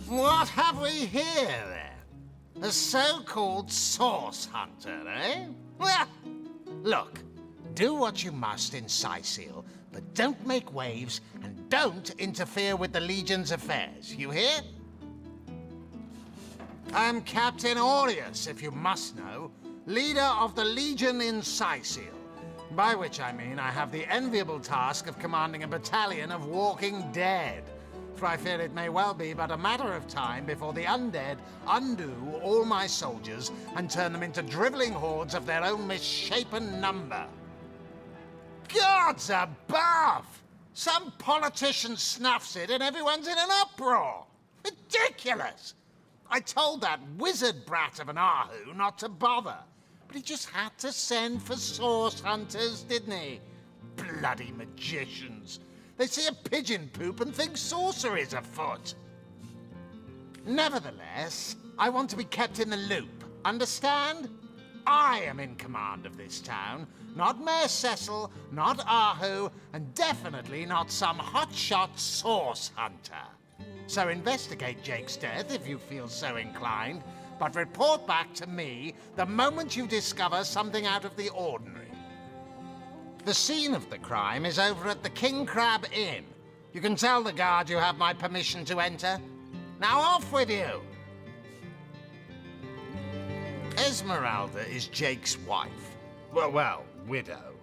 What have we here, then? A so-called source hunter, eh? Well, look, do what you must in Scythiel, but don't make waves and don't interfere with the Legion's affairs, you hear? I'm Captain Aureus, if you must know, leader of the Legion in Scythiel, by which I mean I have the enviable task of commanding a battalion of walking dead. For I fear it may well be but a matter of time before the undead undo all my soldiers and turn them into drivelling hordes of their own misshapen number. Gods above! Some politician snuffs it and everyone's in an uproar. Ridiculous! I told that wizard brat of an Ahu not to bother, but he just had to send for source hunters, didn't he? Bloody magicians. They see a pigeon poop and think sorcery's afoot. Nevertheless, I want to be kept in the loop, understand? I am in command of this town, not Mayor Cecil, not Ahu, and definitely not some hotshot source hunter. So investigate Jake's death if you feel so inclined, but report back to me the moment you discover something out of the ordinary. The scene of the crime is over at the King Crab Inn. You can tell the guard you have my permission to enter. Now off with you! Esmeralda is Jake's wife. Well, widow.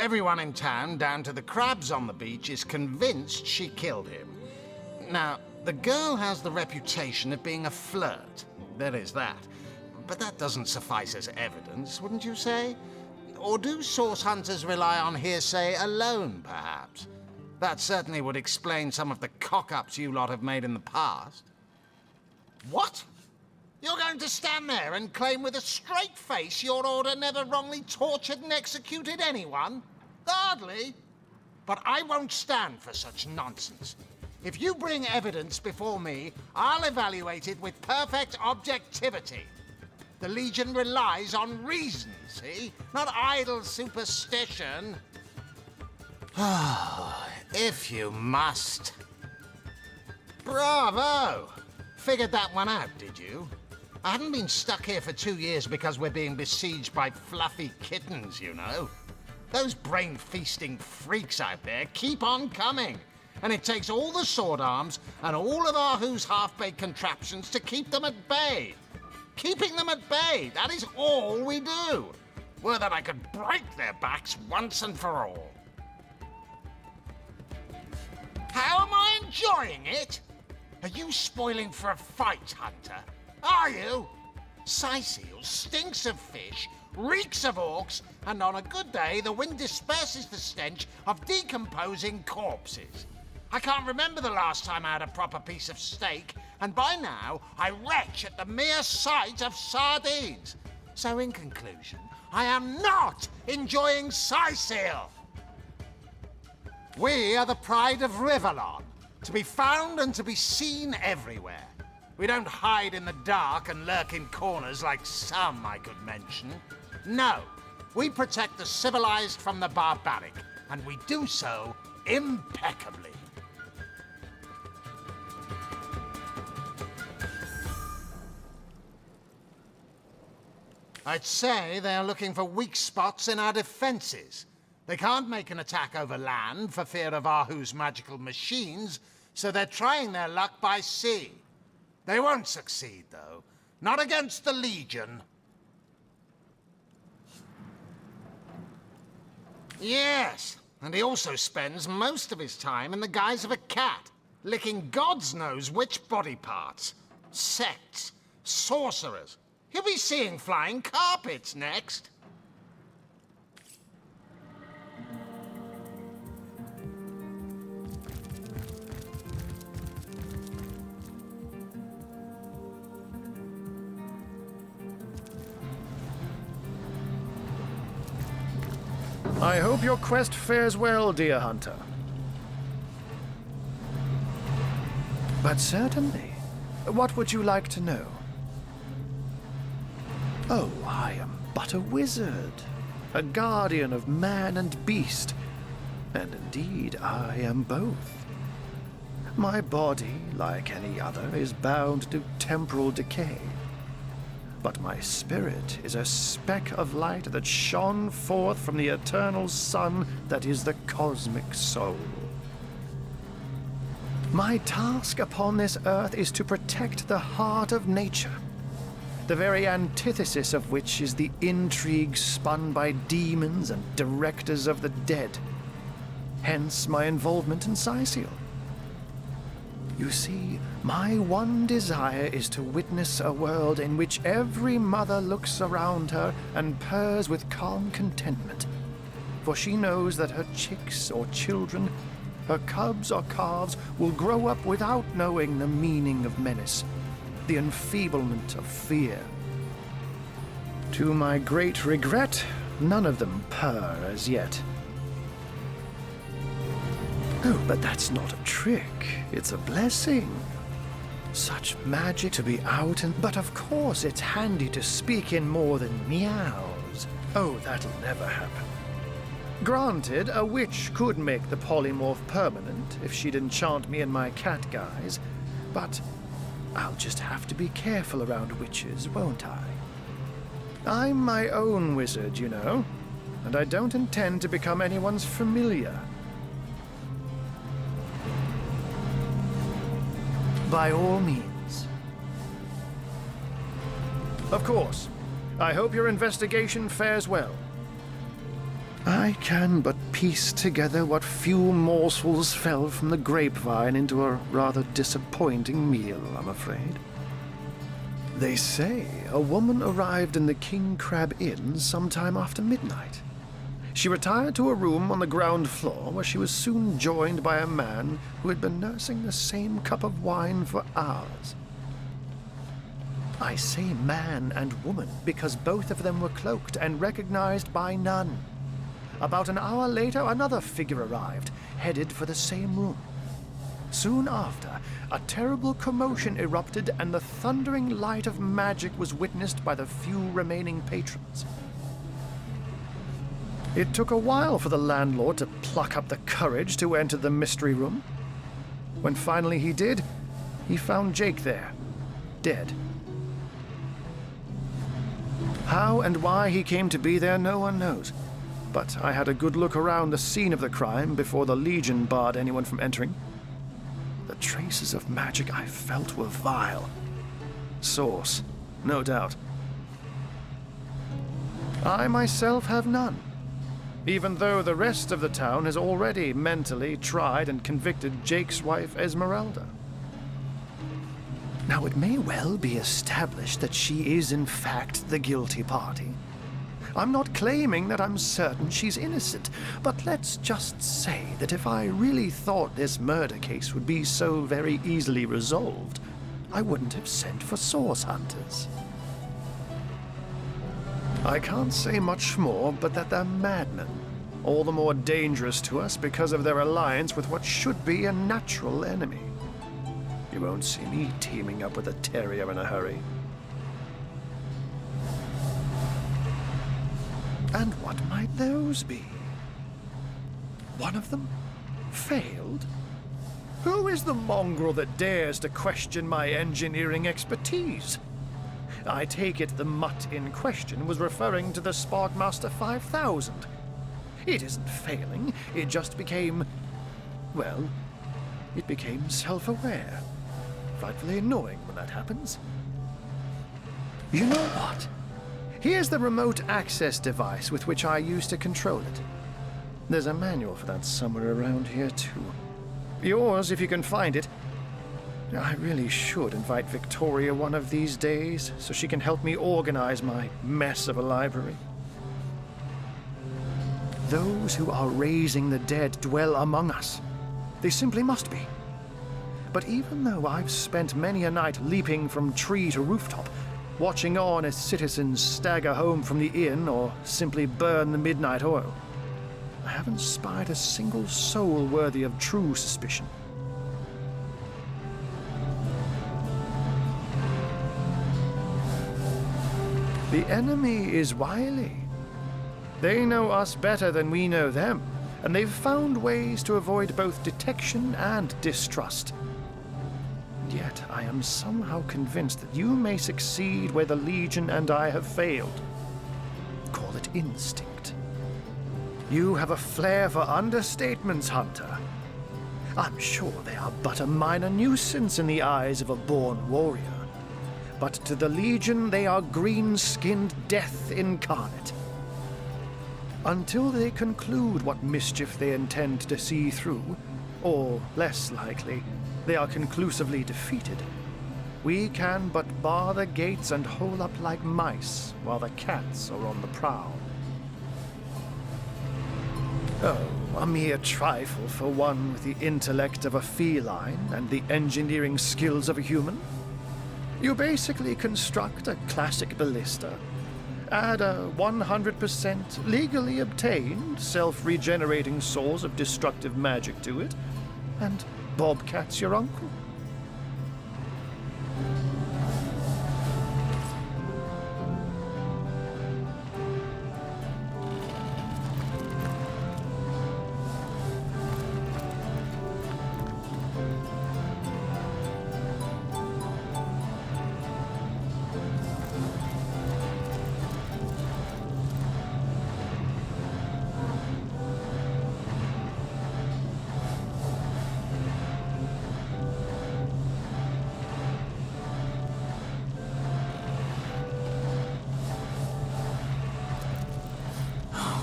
Everyone in town, down to the crabs on the beach, is convinced she killed him. Now, the girl has the reputation of being a flirt. There is that. But that doesn't suffice as evidence, wouldn't you say? Or do source hunters rely on hearsay alone, perhaps? That certainly would explain some of the cock-ups you lot have made in the past. What? You're going to stand there and claim with a straight face your order never wrongly tortured and executed anyone? Hardly. But I won't stand for such nonsense. If you bring evidence before me, I'll evaluate it with perfect objectivity. The Legion relies on reason, see? Not idle superstition. If you must. Bravo! Figured that one out, did you? I haven't been stuck here for 2 years because we're being besieged by fluffy kittens, you know. Those brain-feasting freaks out there keep on coming. And it takes all the sword arms and all of Ahu's half-baked contraptions to keep them at bay. Keeping them at bay, that is all we do. Were that I could break their backs once and for all. How am I enjoying it? Are you spoiling for a fight, Hunter? Are you? Scythiel stinks of fish, reeks of orcs, and on a good day the wind disperses the stench of decomposing corpses. I can't remember the last time I had a proper piece of steak, and by now I retch at the mere sight of sardines. So in conclusion, I am not enjoying Scythiel. We are the pride of Rivellon, to be found and to be seen everywhere. We don't hide in the dark and lurk in corners like some I could mention. No, we protect the civilized from the barbaric, and we do so impeccably. I'd say they're looking for weak spots in our defenses. They can't make an attack over land for fear of Ahu's magical machines, so they're trying their luck by sea. They won't succeed, though. Not against the Legion. Yes, and he also spends most of his time in the guise of a cat, licking God's knows which body parts. Sects, sorcerers. He'll be seeing flying carpets next. I hope your quest fares well, dear hunter. But certainly. What would you like to know? Oh, I am but a wizard, a guardian of man and beast, and indeed I am both. My body, like any other, is bound to temporal decay. But my spirit is a speck of light that shone forth from the eternal sun that is the cosmic soul. My task upon this earth is to protect the heart of nature, the very antithesis of which is the intrigue spun by demons and directors of the dead. Hence my involvement in Scythial. You see, my one desire is to witness a world in which every mother looks around her and purrs with calm contentment, for she knows that her chicks or children, her cubs or calves, will grow up without knowing the meaning of menace, the enfeeblement of fear. To my great regret, none of them purr as yet. Oh, but that's not a trick. It's a blessing. Such magic to be out and... But of course it's handy to speak in more than meows. Oh, that'll never happen. Granted, a witch could make the polymorph permanent if she'd enchant me in my cat guise, but I'll just have to be careful around witches, won't I? I'm my own wizard, you know, and I don't intend to become anyone's familiar. By all means. Of course. I hope your investigation fares well. I can but piece together what few morsels fell from the grapevine into a rather disappointing meal, I'm afraid. They say a woman arrived in the King Crab Inn sometime after midnight. She retired to a room on the ground floor where she was soon joined by a man who had been nursing the same cup of wine for hours. I say man and woman because both of them were cloaked and recognized by none. About an hour later, another figure arrived, headed for the same room. Soon after, a terrible commotion erupted and the thundering light of magic was witnessed by the few remaining patrons. It took a while for the landlord to pluck up the courage to enter the mystery room. When finally he did, he found Jake there, dead. How and why he came to be there, no one knows. But I had a good look around the scene of the crime before the Legion barred anyone from entering. The traces of magic I felt were vile. Source, no doubt. I myself have none, even though the rest of the town has already mentally tried and convicted Jake's wife, Esmeralda. Now, it may well be established that she is in fact the guilty party. I'm not claiming that I'm certain she's innocent, but let's just say that if I really thought this murder case would be so very easily resolved, I wouldn't have sent for source hunters. I can't say much more, but that they're madmen, all the more dangerous to us because of their alliance with what should be a natural enemy. You won't see me teaming up with a terrier in a hurry. And what might those be? One of them failed? Who is the mongrel that dares to question my engineering expertise? I take it the mutt in question was referring to the Sparkmaster 5000. It isn't failing, it just became... well, it became self-aware. Frightfully annoying when that happens. You know what? Here's the remote access device with which I used to control it. There's a manual for that somewhere around here, too. Yours, if you can find it. I really should invite Victoria one of these days, so she can help me organize my mess of a library. Those who are raising the dead dwell among us. They simply must be. But even though I've spent many a night leaping from tree to rooftop, watching on as citizens stagger home from the inn or simply burn the midnight oil, I haven't spied a single soul worthy of true suspicion. The enemy is wily. They know us better than we know them, and they've found ways to avoid both detection and distrust. And yet I am somehow convinced that you may succeed where the Legion and I have failed. Call it instinct. You have a flair for understatements, Hunter. I'm sure they are but a minor nuisance in the eyes of a born warrior. But to the Legion, they are green-skinned death incarnate. Until they conclude what mischief they intend to see through, or, less likely, they are conclusively defeated, we can but bar the gates and hole up like mice while the cats are on the prowl. Oh, a mere trifle for one with the intellect of a feline and the engineering skills of a human. You basically construct a classic ballista, add a 100% legally obtained self-regenerating source of destructive magic to it, and Bobcat's your uncle.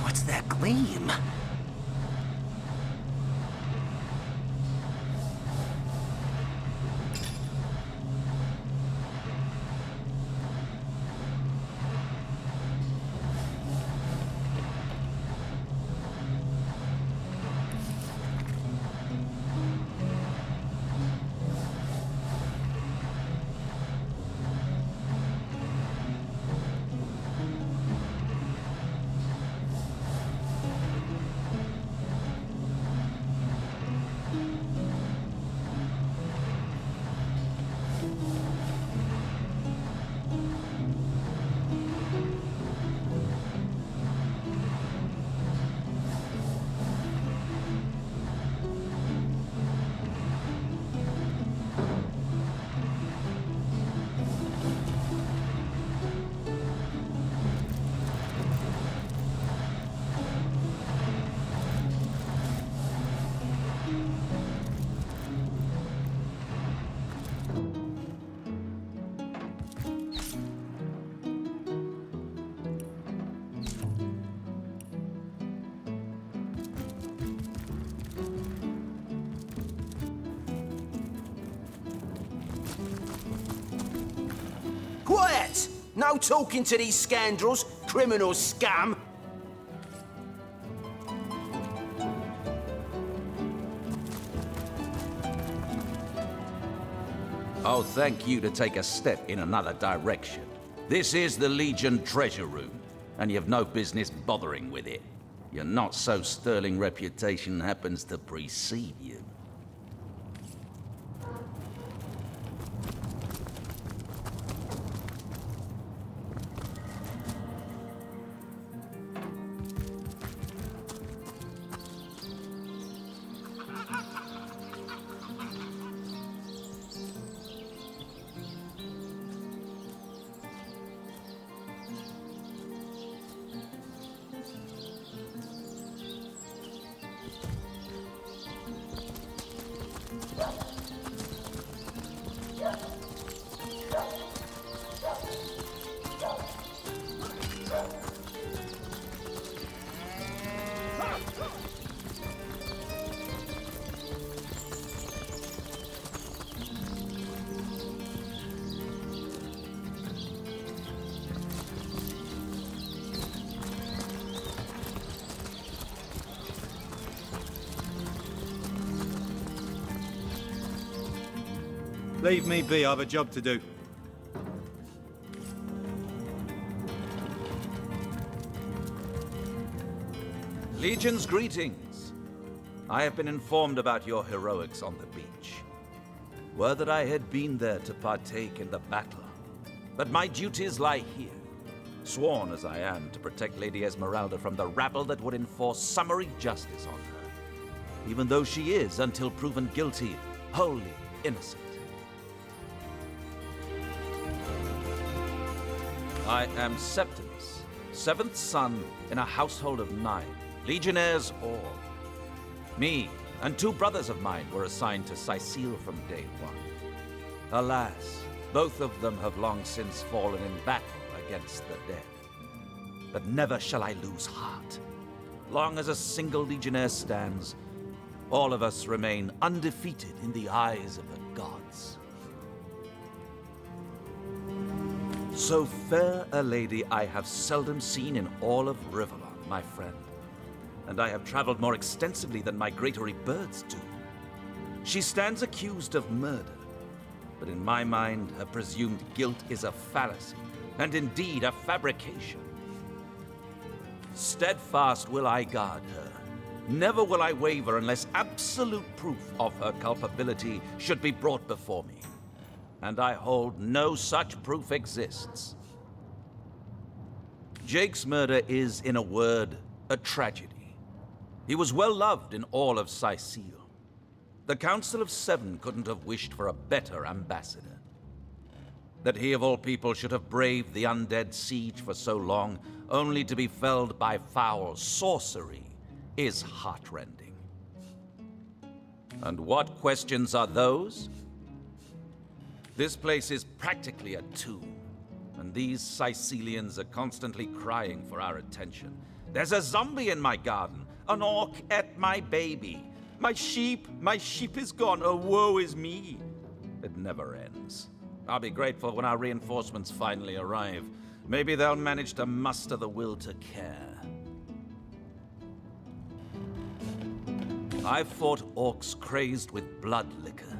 What's that gleam? Quiet! No talking to these scoundrels, criminal scum! Oh, thank you to take a step in another direction. This is the Legion treasure room, and you've no business bothering with it. Your not-so-sterling reputation happens to precede you. Leave me be, I have a job to do. Legion's greetings. I have been informed about your heroics on the beach. Were that I had been there to partake in the battle. But my duties lie here, sworn as I am to protect Lady Esmeralda from the rabble that would enforce summary justice on her, even though she is, until proven guilty, wholly innocent. I am Septimus, seventh son in a household of 9, legionnaires all. Me and 2 brothers of mine were assigned to Sicile from day 1. Alas, both of them have long since fallen in battle against the dead. But never shall I lose heart. Long as a single legionnaire stands, all of us remain undefeated in the eyes of the gods. So fair a lady I have seldom seen in all of Riverland, my friend. And I have traveled more extensively than migratory birds do. She stands accused of murder, but in my mind, her presumed guilt is a fallacy, and indeed a fabrication. Steadfast will I guard her. Never will I waver unless absolute proof of her culpability should be brought before me. And I hold no such proof exists. Jake's murder is, in a word, a tragedy. He was well loved in all of Sicile. The Council of 7 couldn't have wished for a better ambassador. That he of all people should have braved the undead siege for so long, only to be felled by foul sorcery, is heartrending. And what questions are those? This place is practically a tomb, and these Sicilians are constantly crying for our attention. There's a zombie in my garden, an orc ate my baby. My sheep is gone, oh woe is me. It never ends. I'll be grateful when our reinforcements finally arrive. Maybe they'll manage to muster the will to care. I've fought orcs crazed with blood liquor,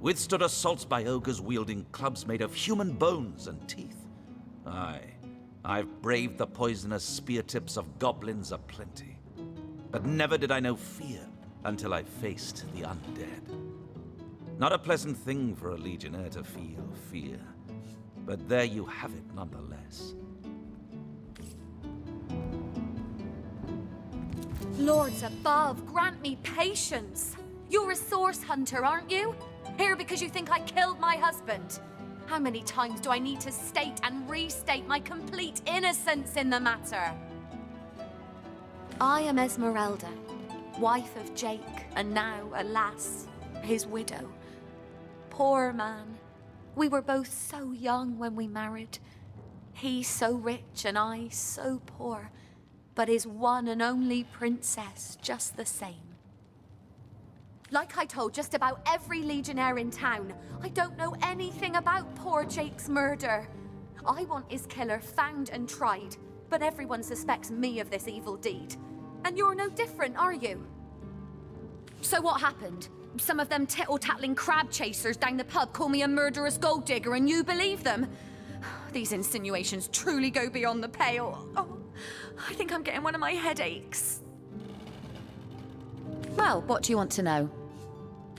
withstood assaults by ogres wielding clubs made of human bones and teeth. Aye, I've braved the poisonous spear tips of goblins aplenty. But never did I know fear until I faced the undead. Not a pleasant thing for a legionnaire to feel fear, but there you have it nonetheless. Lords above, grant me patience. You're a source hunter, aren't you? Here because you think I killed my husband. How many times do I need to state and restate my complete innocence in the matter? I am Esmeralda, wife of Jake, and now, alas, his widow. Poor man. We were both so young when we married. He so rich and I so poor, but his one and only princess just the same. Like I told just about every legionnaire in town, I don't know anything about poor Jake's murder. I want his killer found and tried, but everyone suspects me of this evil deed. And you're no different, are you? So what happened? Some of them tittle-tattling crab chasers down the pub call me a murderous gold digger and you believe them? These insinuations truly go beyond the pale. Oh, I think I'm getting one of my headaches. Well, what do you want to know?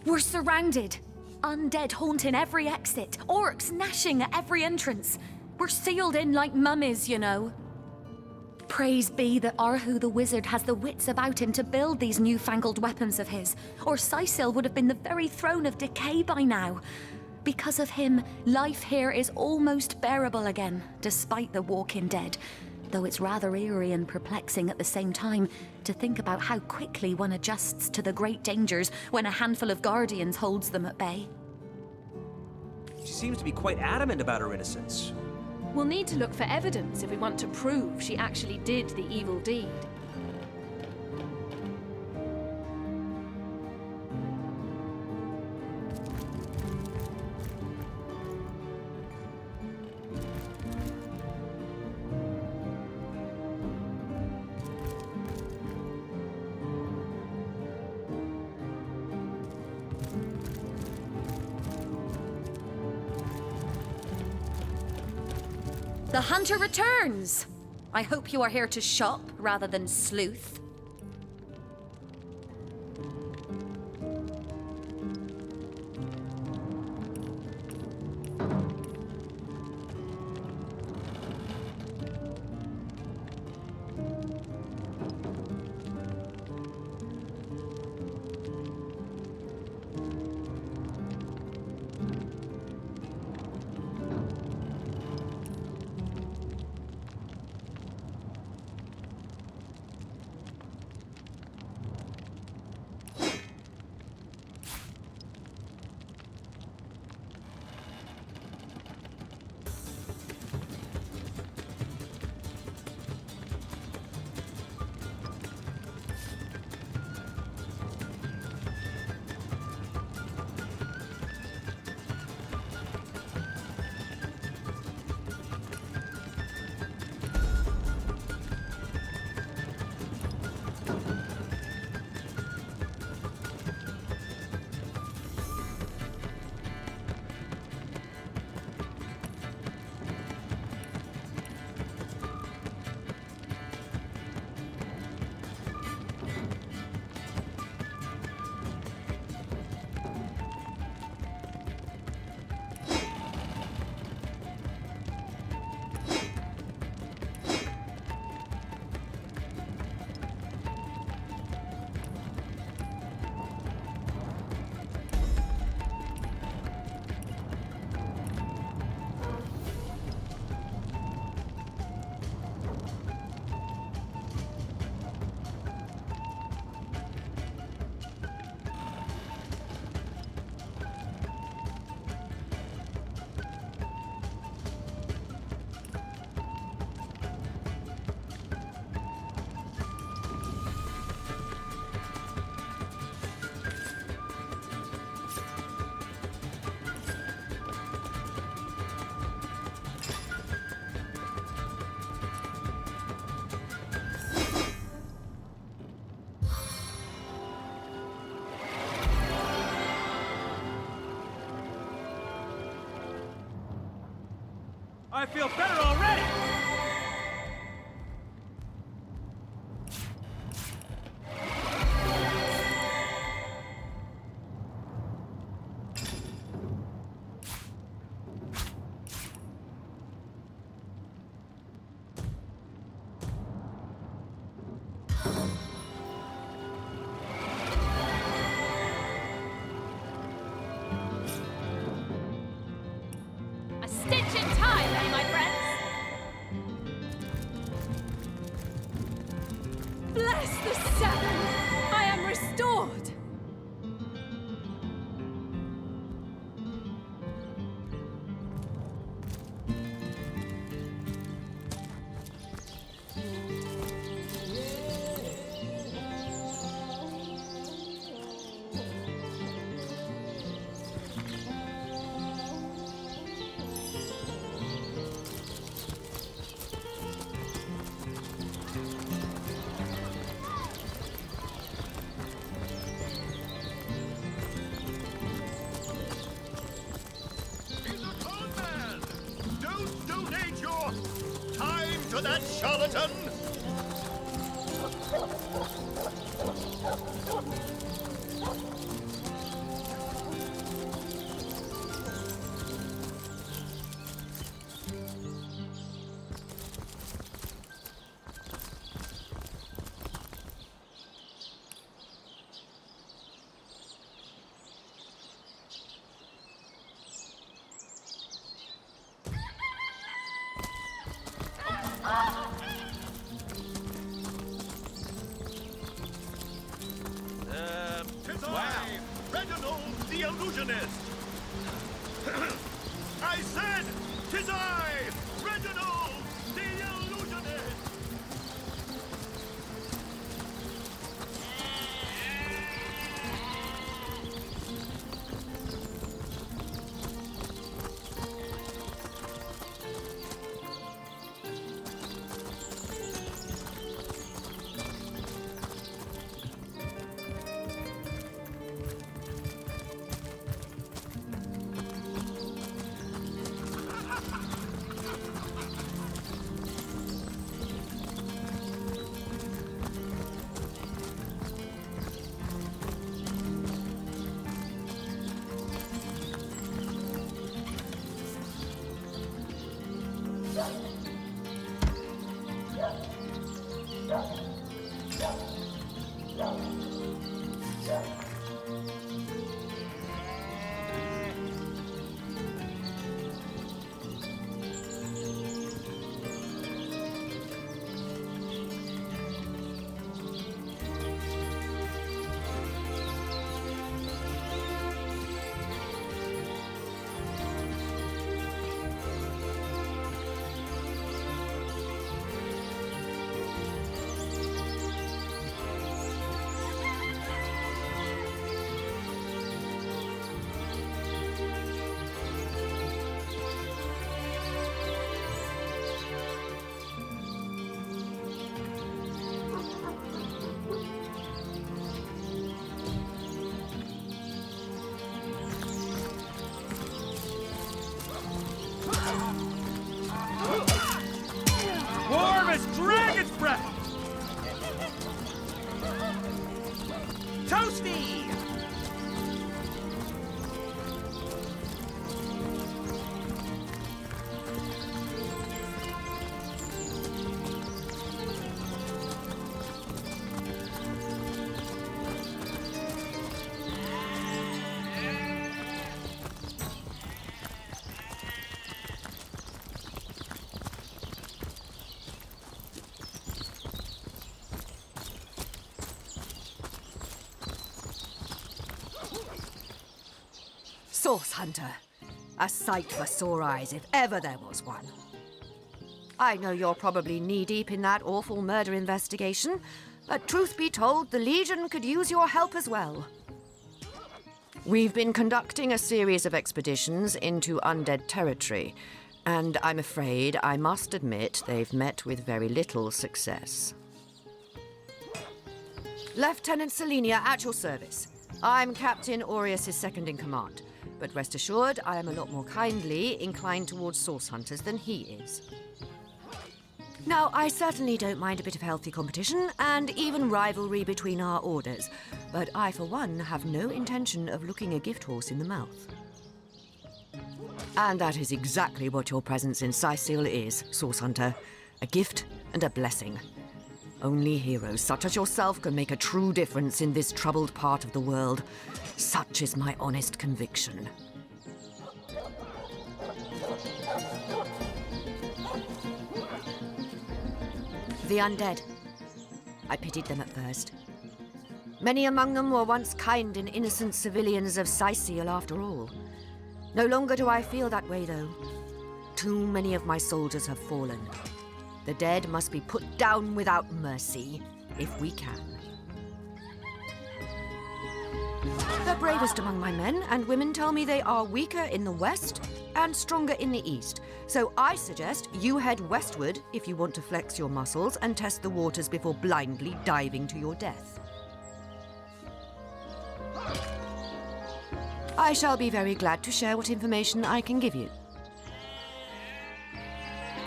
We're surrounded. Undead haunting every exit. Orcs gnashing at every entrance. We're sealed in like mummies, you know. Praise be that Arhu the wizard has the wits about him to build these newfangled weapons of his, or Sicile would have been the very throne of decay by now. Because of him, life here is almost bearable again, despite the walking dead. Though it's rather eerie and perplexing at the same time to think about how quickly one adjusts to the great dangers when a handful of guardians holds them at bay. She seems to be quite adamant about her innocence. We'll need to look for evidence if we want to prove she actually did the evil deed. The hunter returns! I hope you are here to shop rather than sleuth. I feel better already! A stitch in time, eh, my friends? Bless the Seven! I am restored! He's a con man! Don't donate your time to that charlatan! Tis I, Reginald the Illusionist! I said, tis I, Reginald the Illusionist! Warm as dragon's breath! Toasty! Source Hunter. A sight for sore eyes, if ever there was one. I know you're probably knee-deep in that awful murder investigation, but truth be told, the Legion could use your help as well. We've been conducting a series of expeditions into undead territory, and I'm afraid I must admit they've met with very little success. Lieutenant Selenia, at your service. I'm Captain Aureus' second in command. but rest assured I am a lot more kindly inclined towards source hunters than he is. Now, I certainly don't mind a bit of healthy competition and even rivalry between our orders, but I, for one, have no intention of looking a gift horse in the mouth. And that is exactly what your presence in Sicil is, Source Hunter. A gift and a blessing. Only heroes such as yourself can make a true difference in this troubled part of the world. Such is my honest conviction. The undead. I pitied them at first. Many among them were once kind and innocent civilians of Sicil, after all. No longer do I feel that way, though. Too many of my soldiers have fallen. The dead must be put down without mercy, if we can. The bravest among my men and women tell me they are weaker in the west and stronger in the east. So I suggest you head westward if you want to flex your muscles and test the waters before blindly diving to your death. I shall be very glad to share what information I can give you.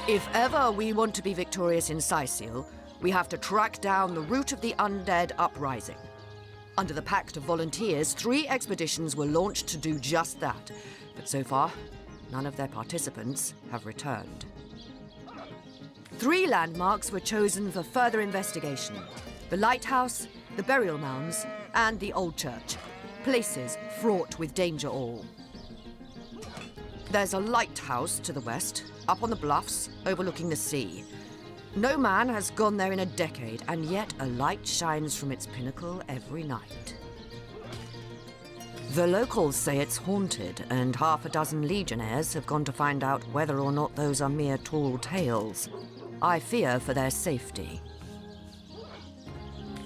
If ever we want to be victorious in Sicil, we have to track down the root of the undead uprising. Under the Pact of Volunteers, 3 expeditions were launched to do just that, but so far, none of their participants have returned. 3 landmarks were chosen for further investigation: the lighthouse, the burial mounds, and the old church. Places fraught with danger all. There's a lighthouse to the west, up on the bluffs, overlooking the sea. No man has gone there in a decade, and yet a light shines from its pinnacle every night. The locals say it's haunted, and half a dozen legionnaires have gone to find out whether or not those are mere tall tales. I fear for their safety.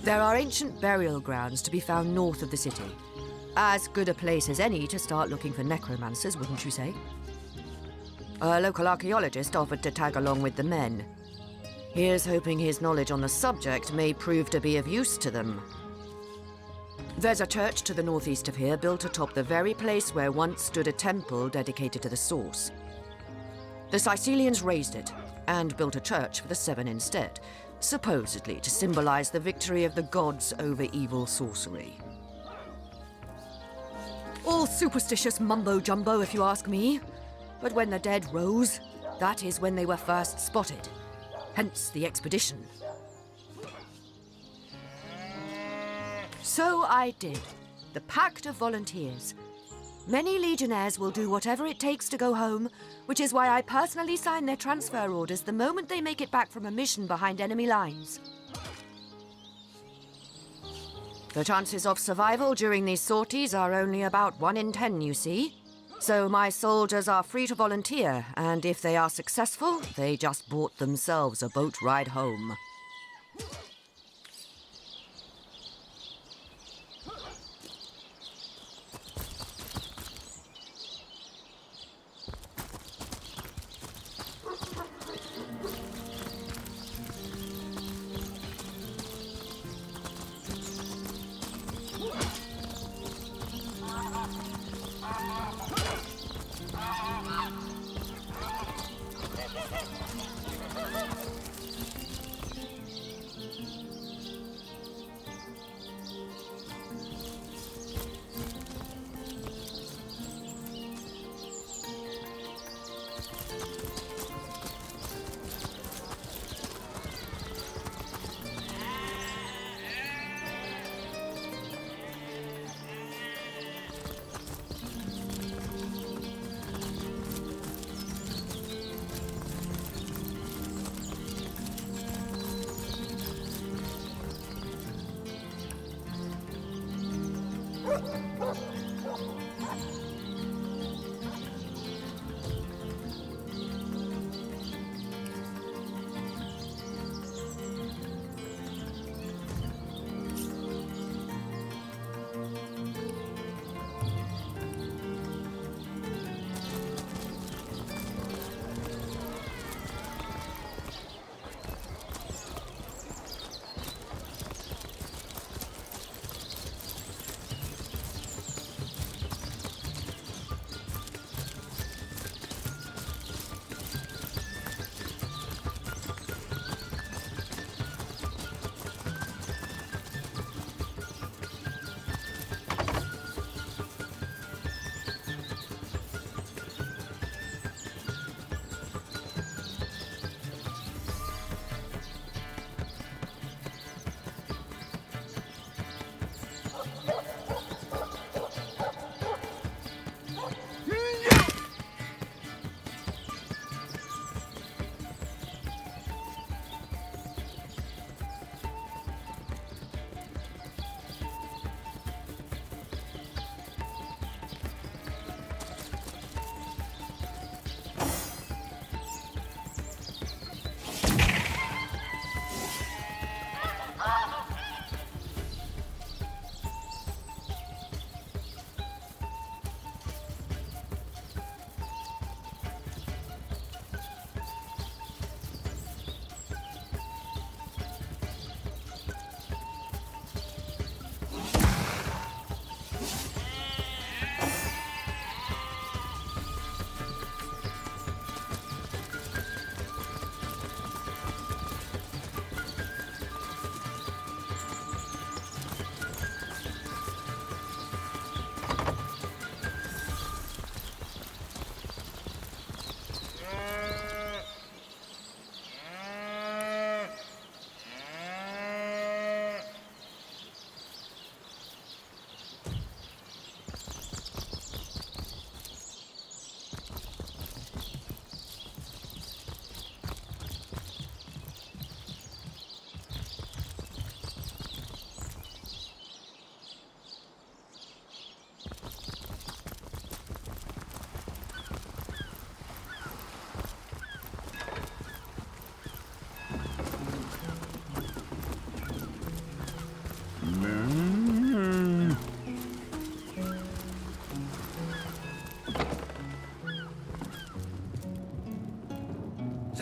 There are ancient burial grounds to be found north of the city. As good a place as any to start looking for necromancers, wouldn't you say? A local archaeologist offered to tag along with the men. Here's hoping his knowledge on the subject may prove to be of use to them. There's a church to the northeast of here, built atop the very place where once stood a temple dedicated to the source. The Sicilians razed it, and built a church for the 7 instead, supposedly to symbolize the victory of the gods over evil sorcery. All superstitious mumbo-jumbo, if you ask me. But when the dead rose, that is when they were first spotted. Hence the expedition. So I did. The Pact of Volunteers. Many legionnaires will do whatever it takes to go home, which is why I personally sign their transfer orders the moment they make it back from a mission behind enemy lines. The chances of survival during these sorties are only about 1 in 10, you see. So my soldiers are free to volunteer, and if they are successful, they just bought themselves a boat ride home.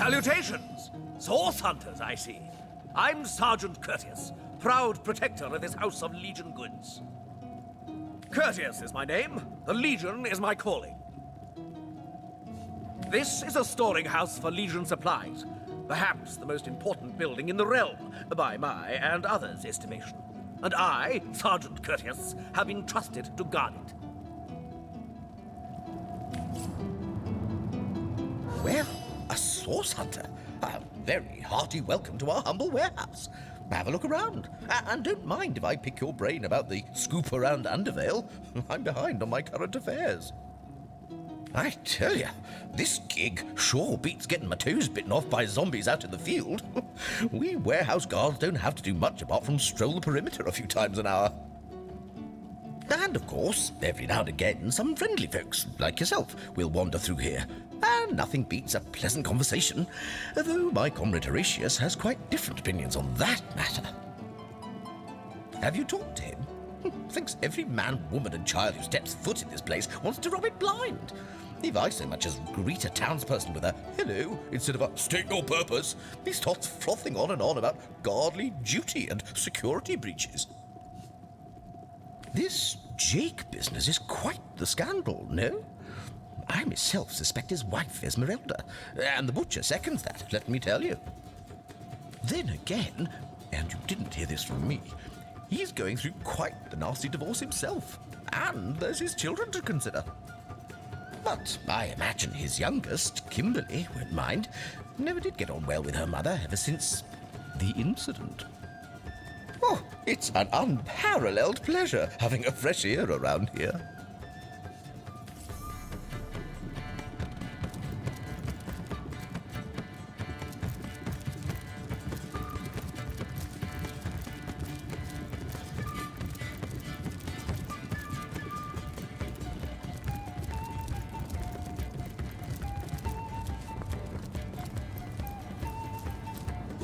Salutations! Source hunters, I see. I'm Sergeant Courteous, proud protector of this house of Legion goods. Courteous is my name. The Legion is my calling. This is a storing house for Legion supplies. Perhaps the most important building in the realm, by my and others' estimation. And I, Sergeant Courteous, have been trusted to guard it. Well, a source hunter. A very hearty welcome to our humble warehouse. Have a look around. And don't mind if I pick your brain about the scoop around Undervale. I'm behind on my current affairs. I tell you, this gig sure beats getting my toes bitten off by zombies out in the field. We warehouse guards don't have to do much apart from stroll the perimeter a few times an hour. And of course, every now and again, some friendly folks, like yourself, will wander through here. And nothing beats a pleasant conversation, though my comrade Horatius has quite different opinions on that matter. Have you talked to him? Thinks every man, woman and child who steps foot in this place wants to rob it blind. If I so much as greet a townsperson with a hello instead of a state your purpose, he starts frothing on and on about guardly duty and security breaches. This Jake business is quite the scandal, no? I myself suspect his wife, Esmeralda, and the butcher seconds that, let me tell you. Then again, and you didn't hear this from me, he's going through quite the nasty divorce himself, and there's his children to consider. But I imagine his youngest, Kimberly, won't mind. Never did get on well with her mother ever since the incident. Oh, it's an unparalleled pleasure having a fresh ear around here.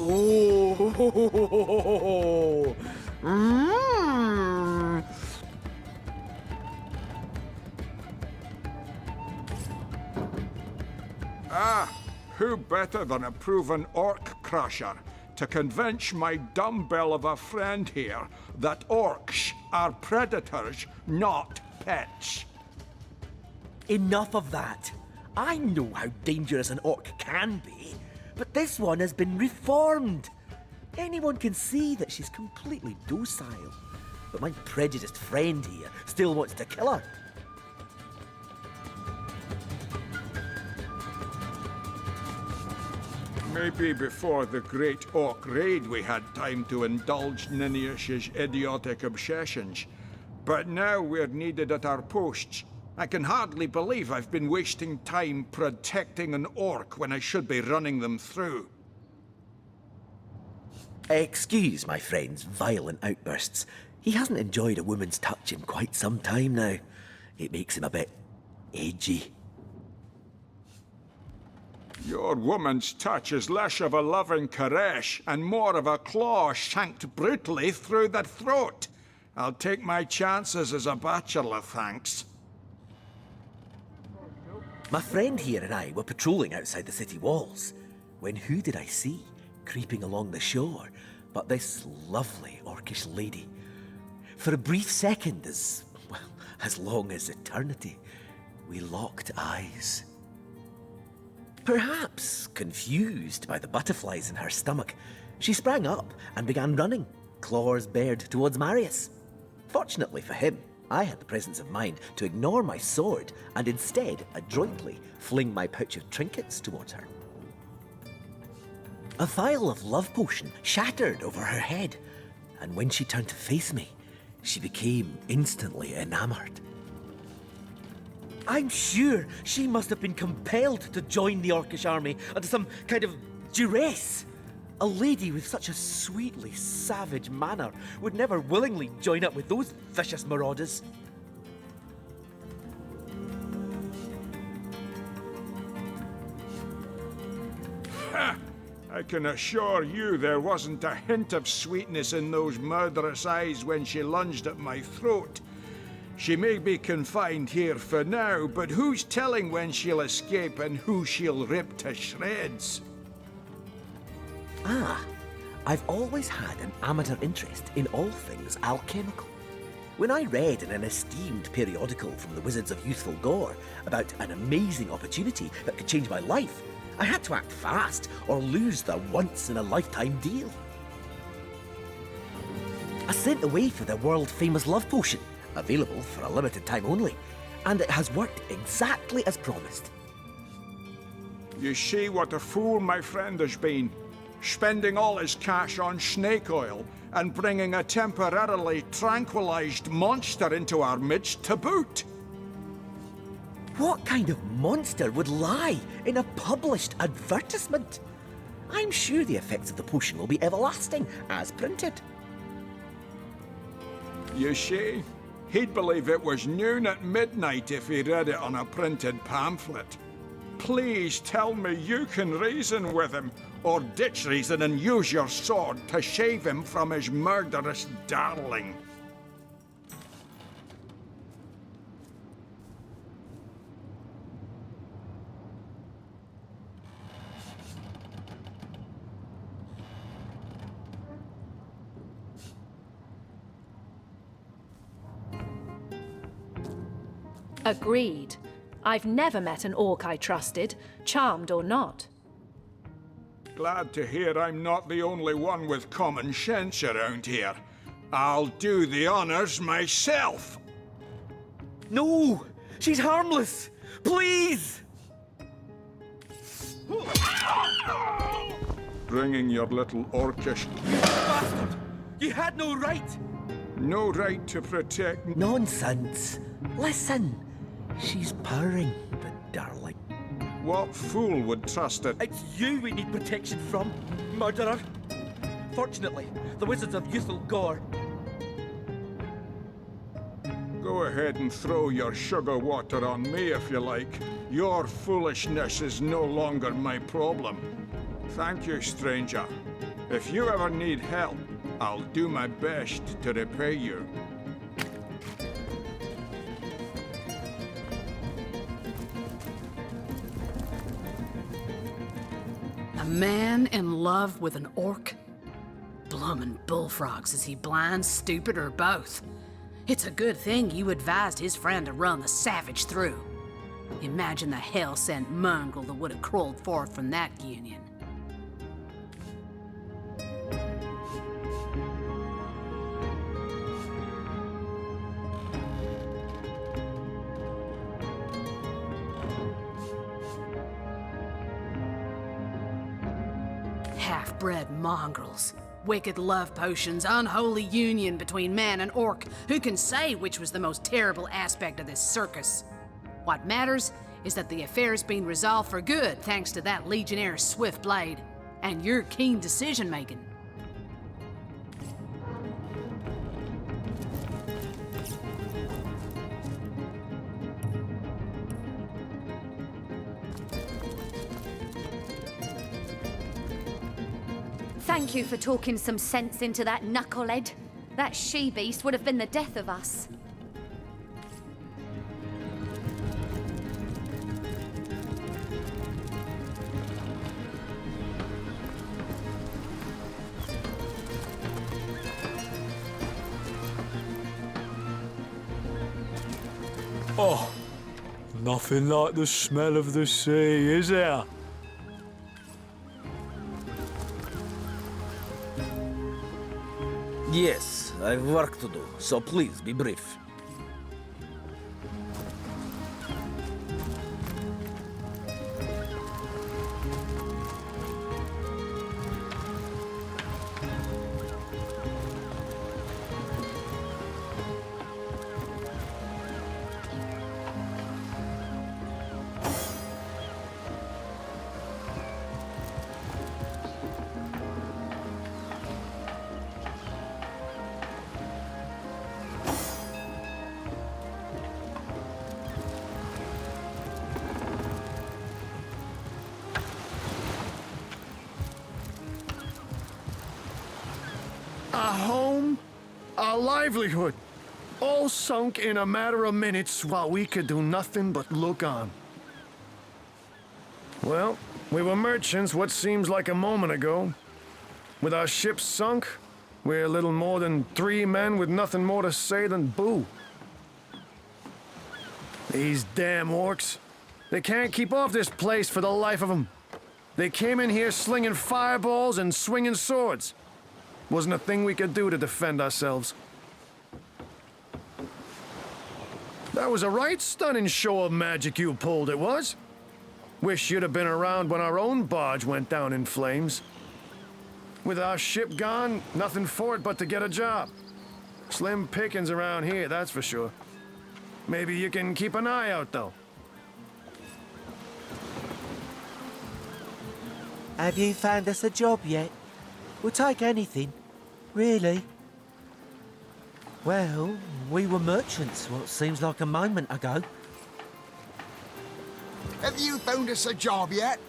Oh, who better than a proven orc crusher to convince my dumbbell of a friend here that orcs are predators, not pets? Enough of that. I know how dangerous an orc can be, but this one has been reformed. Anyone can see that she's completely docile. But my prejudiced friend here still wants to kill her. Maybe before the Great Orc Raid we had time to indulge Ninius's idiotic obsessions. But now we're needed at our posts. I can hardly believe I've been wasting time protecting an orc when I should be running them through. Excuse my friend's violent outbursts. He hasn't enjoyed a woman's touch in quite some time now. It makes him a bit edgy. Your woman's touch is less of a loving caress and more of a claw shanked brutally through the throat. I'll take my chances as a bachelor, thanks. My friend here and I were patrolling outside the city walls, when who did I see creeping along the shore but this lovely orcish lady? For a brief second, as long as eternity, we locked eyes. Perhaps confused by the butterflies in her stomach, she sprang up and began running, claws bared towards Marius. Fortunately for him, I had the presence of mind to ignore my sword and instead adroitly fling my pouch of trinkets towards her. A vial of love potion shattered over her head, and when she turned to face me, she became instantly enamored. I'm sure she must have been compelled to join the Orcish army under some kind of duress. A lady with such a sweetly savage manner would never willingly join up with those vicious marauders. Ha! I can assure you there wasn't a hint of sweetness in those murderous eyes when she lunged at my throat. She may be confined here for now, but who's telling when she'll escape and who she'll rip to shreds? Ah, I've always had an amateur interest in all things alchemical. When I read in an esteemed periodical from the Wizards of Youthful Gore about an amazing opportunity that could change my life, I had to act fast or lose the once-in-a-lifetime deal. I sent away for the world-famous love potion, available for a limited time only, and it has worked exactly as promised. You see what a fool my friend has been, spending all his cash on snake oil and bringing a temporarily tranquilized monster into our midst to boot. What kind of monster would lie in a published advertisement? I'm sure the effects of the potion will be everlasting, as printed. You see, he'd believe it was noon at midnight if he read it on a printed pamphlet. Please tell me you can reason with him, or ditch reason and use your sword to shave him from his murderous darling. Agreed. I've never met an orc I trusted, charmed or not. Glad to hear I'm not the only one with common sense around here. I'll do the honors myself. No! She's harmless! Please! Bringing your little orcish... Bastard! You had no right! No right to protect... Nonsense! Listen! She's purring, but darling. What fool would trust it? It's you we need protection from, murderer! Fortunately, the Wizards of Youthful Gore... Go ahead and throw your sugar water on me if you like. Your foolishness is no longer my problem. Thank you, stranger. If you ever need help, I'll do my best to repay you. A man in love with an orc? Bloomin' bullfrogs, is he blind, stupid, or both? It's a good thing you advised his friend to run the savage through. Imagine the hell-sent mongrel that would have crawled forth from that union. Half-bred mongrels. Wicked love potions, unholy union between man and orc. Who can say which was the most terrible aspect of this circus? What matters is that the affair's been resolved for good thanks to that Legionnaire's swift blade and your keen decision-making. Thank you for talking some sense into that knucklehead. That she-beast would have been the death of us. Oh, nothing like the smell of the sea, is there? Yes, I've work to do, so please be brief. A home, a livelihood, all sunk in a matter of minutes while we could do nothing but look on. Well, we were merchants what seems like a moment ago. With our ship sunk, we're little more than 3 men with nothing more to say than boo. These damn orcs. They can't keep off this place for the life of them. They came in here slinging fireballs and swinging swords. Wasn't a thing we could do to defend ourselves. That was a right stunning show of magic you pulled, it was. Wish you'd have been around when our own barge went down in flames. With our ship gone, nothing for it but to get a job. Slim pickings around here, that's for sure. Maybe you can keep an eye out, though. Have you found us a job yet? We'll take anything. Really? Well, we were merchants what seems like a moment ago. Have you found us a job yet?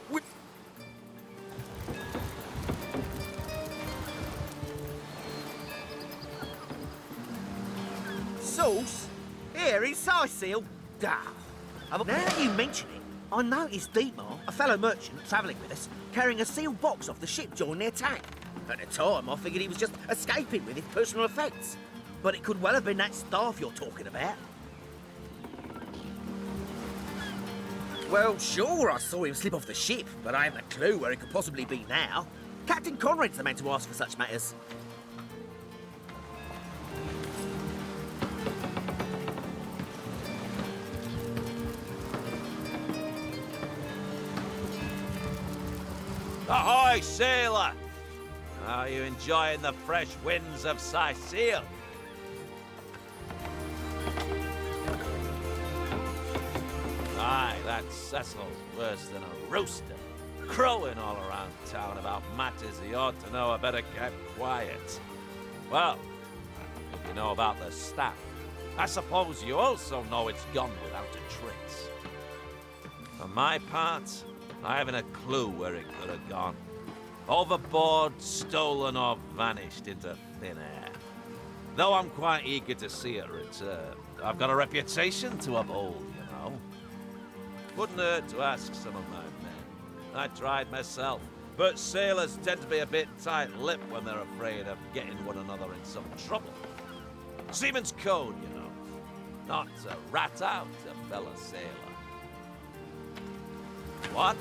Sauce? Here, it's Seal. Now you mention it, I noticed Dietmar, a fellow merchant travelling with us, carrying a sealed box off the ship during the attack. At the time, I figured he was just escaping with his personal effects. But it could well have been that staff you're talking about. Well, sure, I saw him slip off the ship, but I haven't a clue where he could possibly be now. Captain Conrad's the man to ask for such matters. Ahoy, sailor! Are you enjoying the fresh winds of Sicily? Aye, that Cecil's worse than a rooster, crowing all around town about matters he ought to know are better kept quiet. Well, if you know about the staff, I suppose you also know it's gone without a trace. For my part, I haven't a clue where it could have gone. Overboard, stolen, or vanished into thin air. Though I'm quite eager to see it return. I've got a reputation to uphold, you know. Wouldn't hurt to ask some of my men. I tried myself, but sailors tend to be a bit tight-lipped when they're afraid of getting one another in some trouble. Seaman's code, you know. Not to rat out a fellow sailor. What?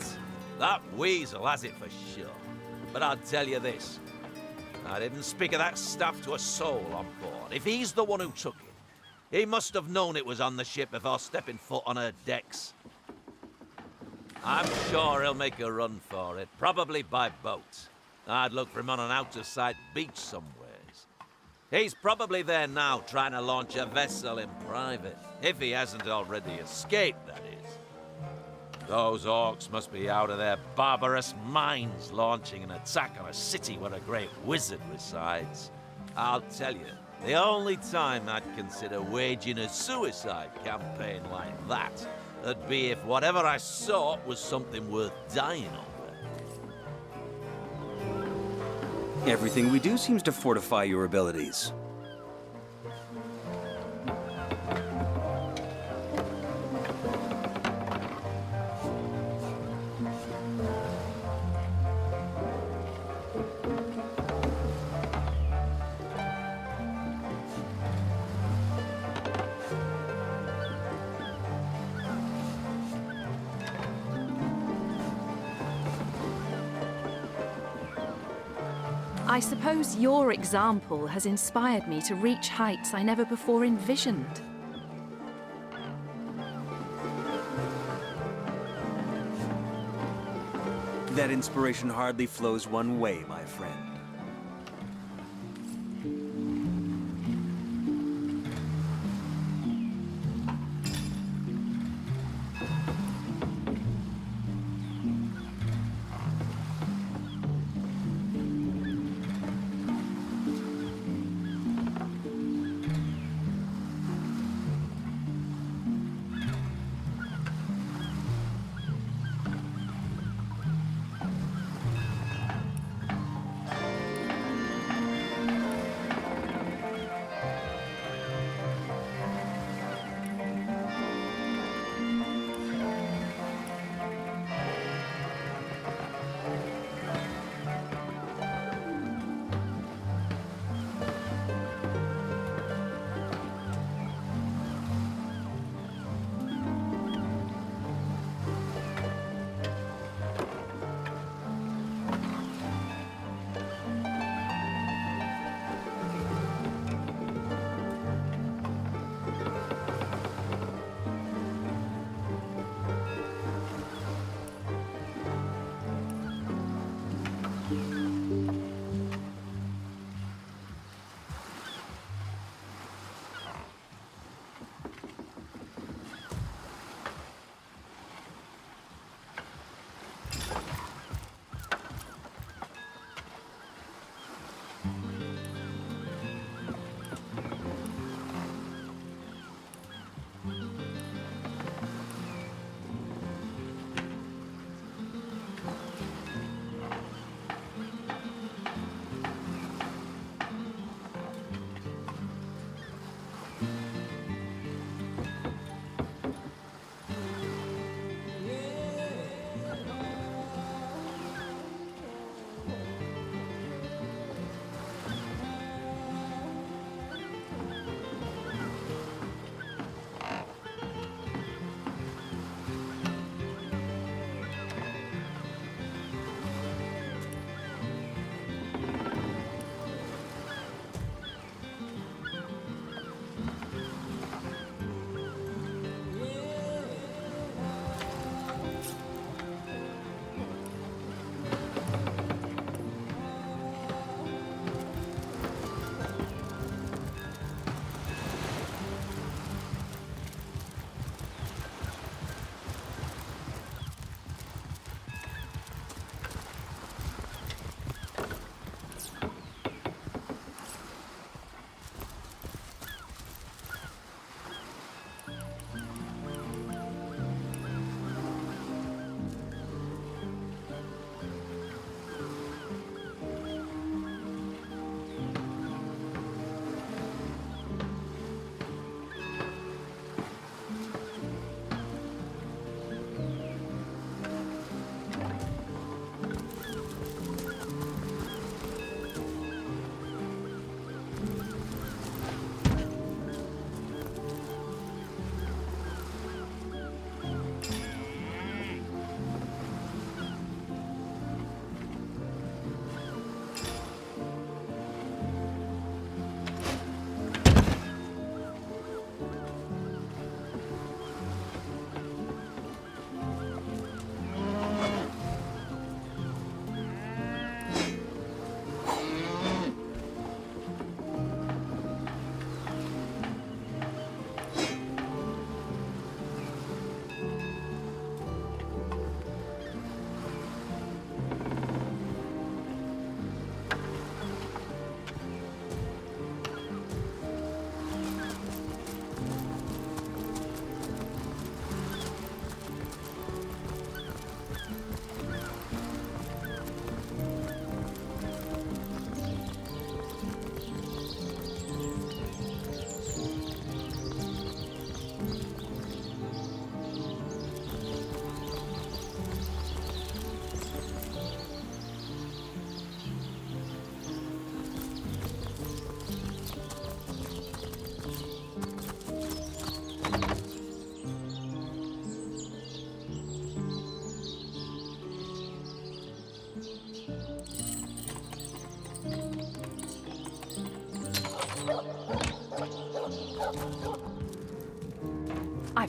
That weasel has it for sure. But I'll tell you this. I didn't speak of that stuff to a soul on board. If he's the one who took it, he must have known it was on the ship before stepping foot on her decks. I'm sure he'll make a run for it, probably by boat. I'd look for him on an out-of-sight beach somewheres. He's probably there now trying to launch a vessel in private, if he hasn't already escaped, that is. Those orcs must be out of their barbarous minds launching an attack on a city where a great wizard resides. I'll tell you, the only time I'd consider waging a suicide campaign like that would be if whatever I sought was something worth dying over. Everything we do seems to fortify your abilities. I suppose your example has inspired me to reach heights I never before envisioned. That inspiration hardly flows one way, my friend.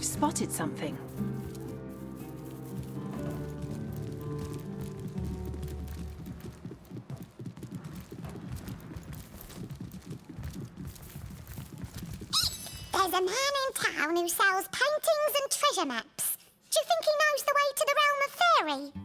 I've spotted something. There's a man in town who sells paintings and treasure maps. Do you think he knows the way to the realm of fairy?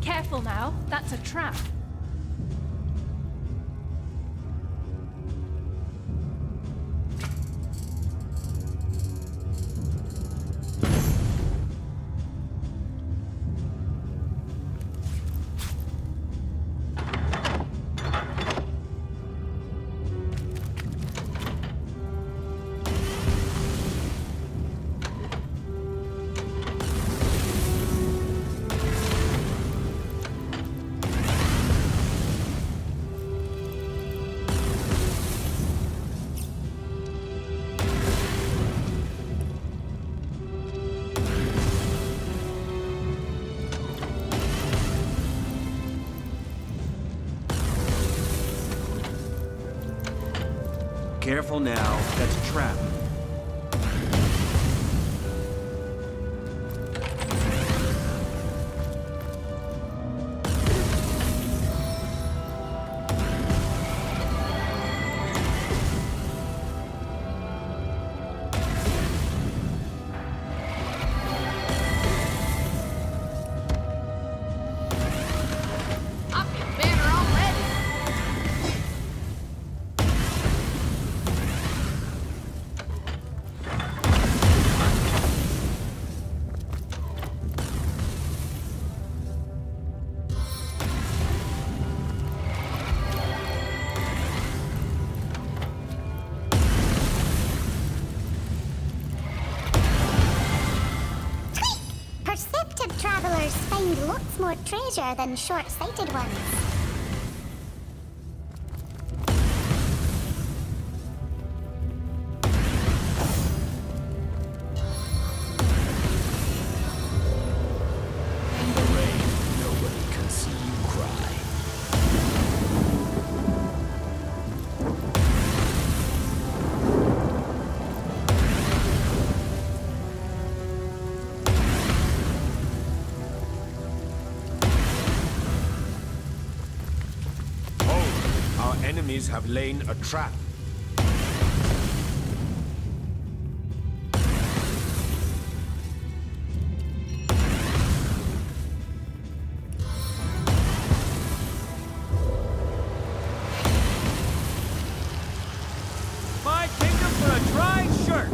Careful now, that's a trap. Careful now, that's a trap. more treasure than short-sighted ones. In the rain, nobody can see you cry. Our enemies have laid a trap. My kingdom for a dry shirt!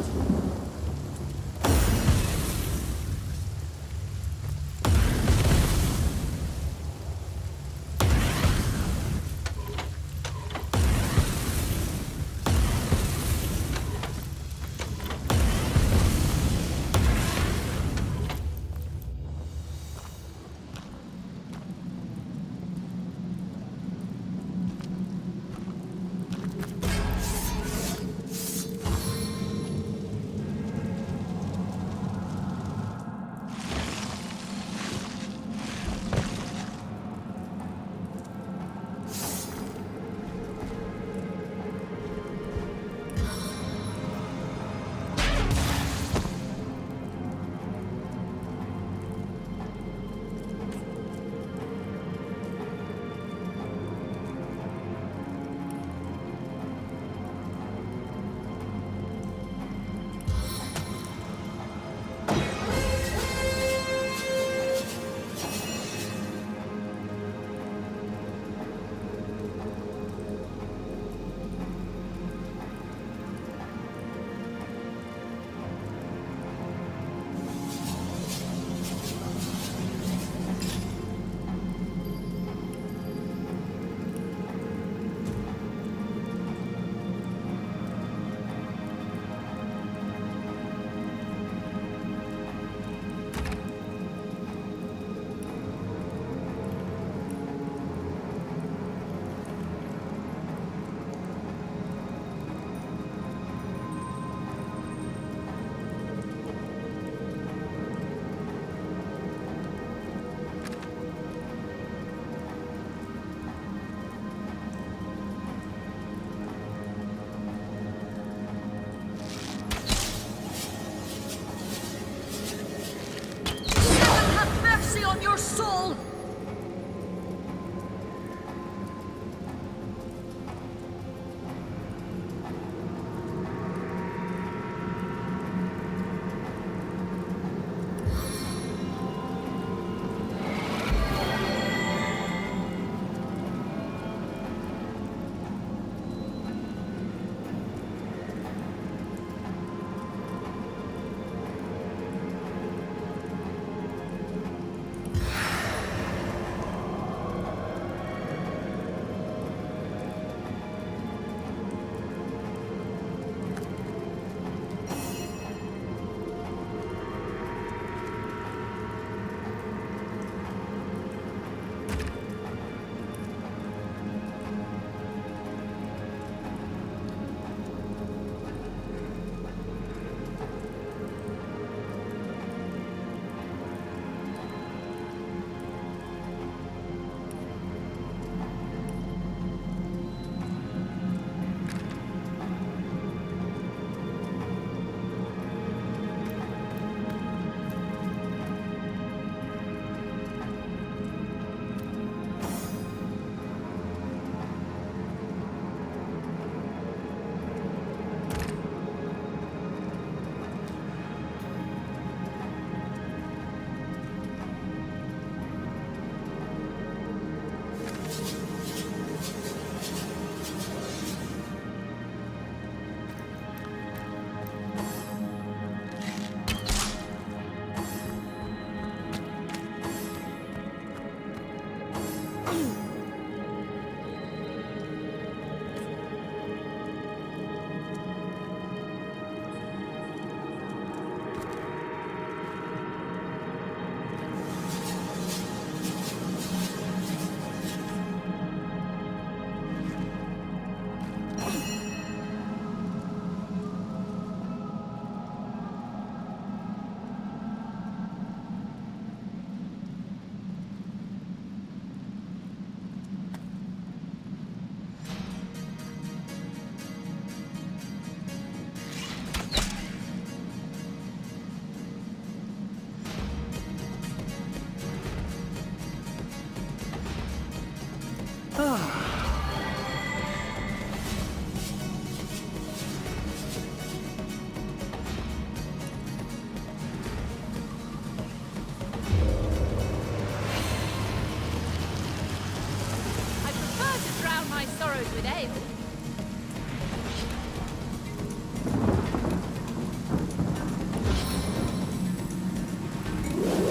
my sorrows with ale.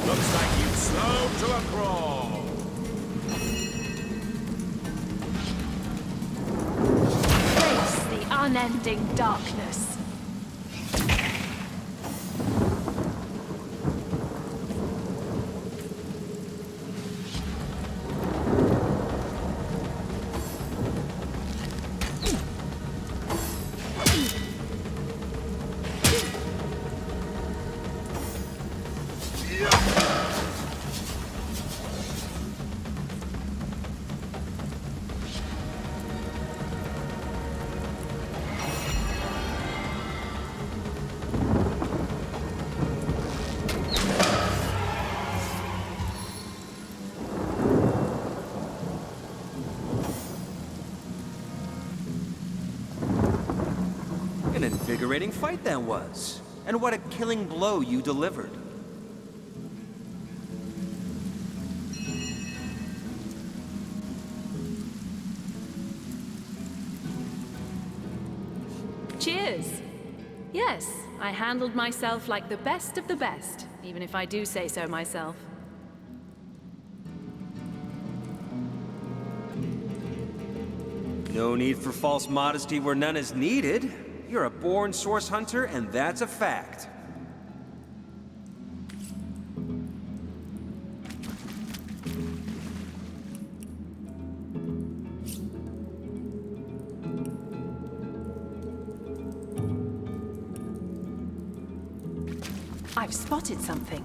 Looks like you've slowed to a crawl. Face the unending darkness. An invigorating fight that was. And what a killing blow you delivered. Cheers. Yes, I handled myself like the best of the best, even if I do say so myself. No need for false modesty where none is needed. You're a born source hunter, and that's a fact. I've spotted something.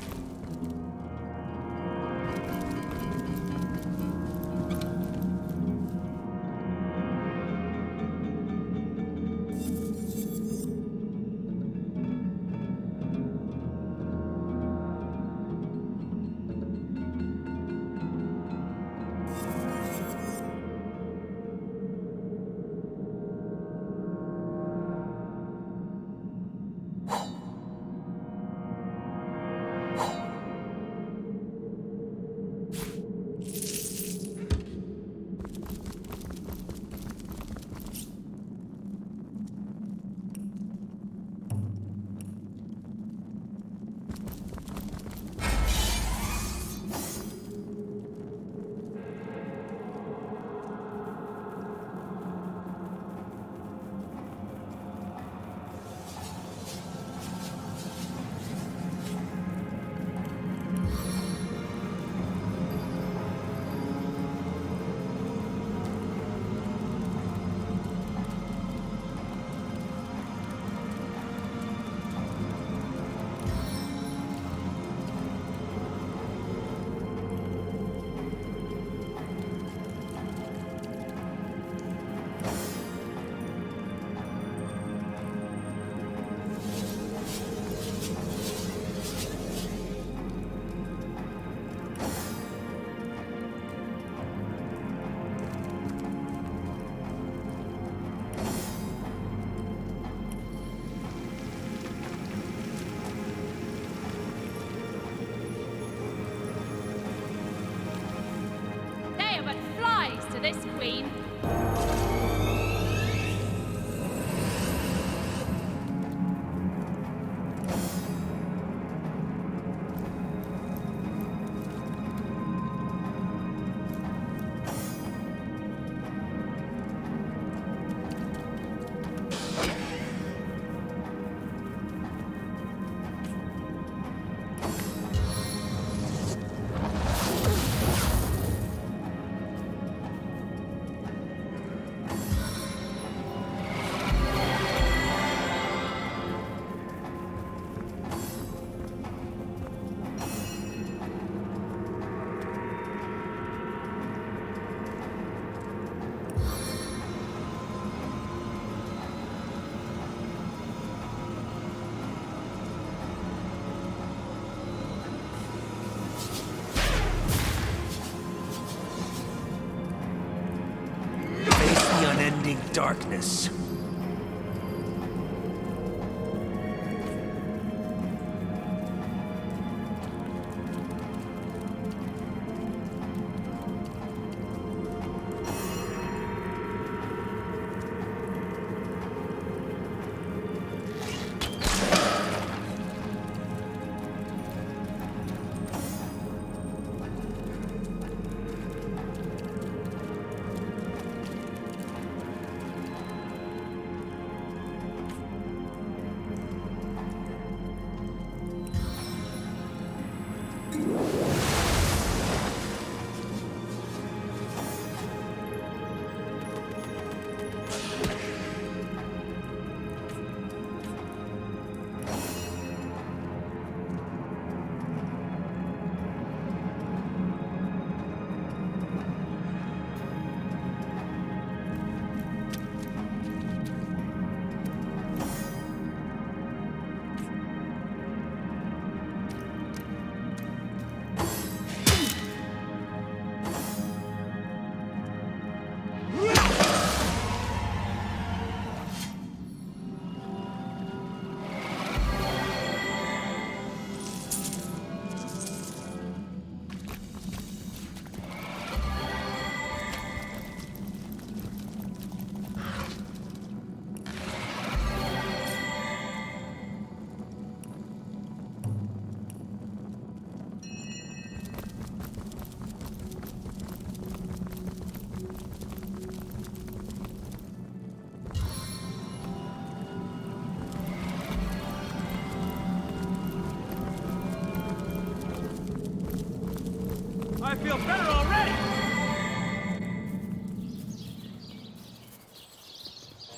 To this queen. Unending darkness. feel better already!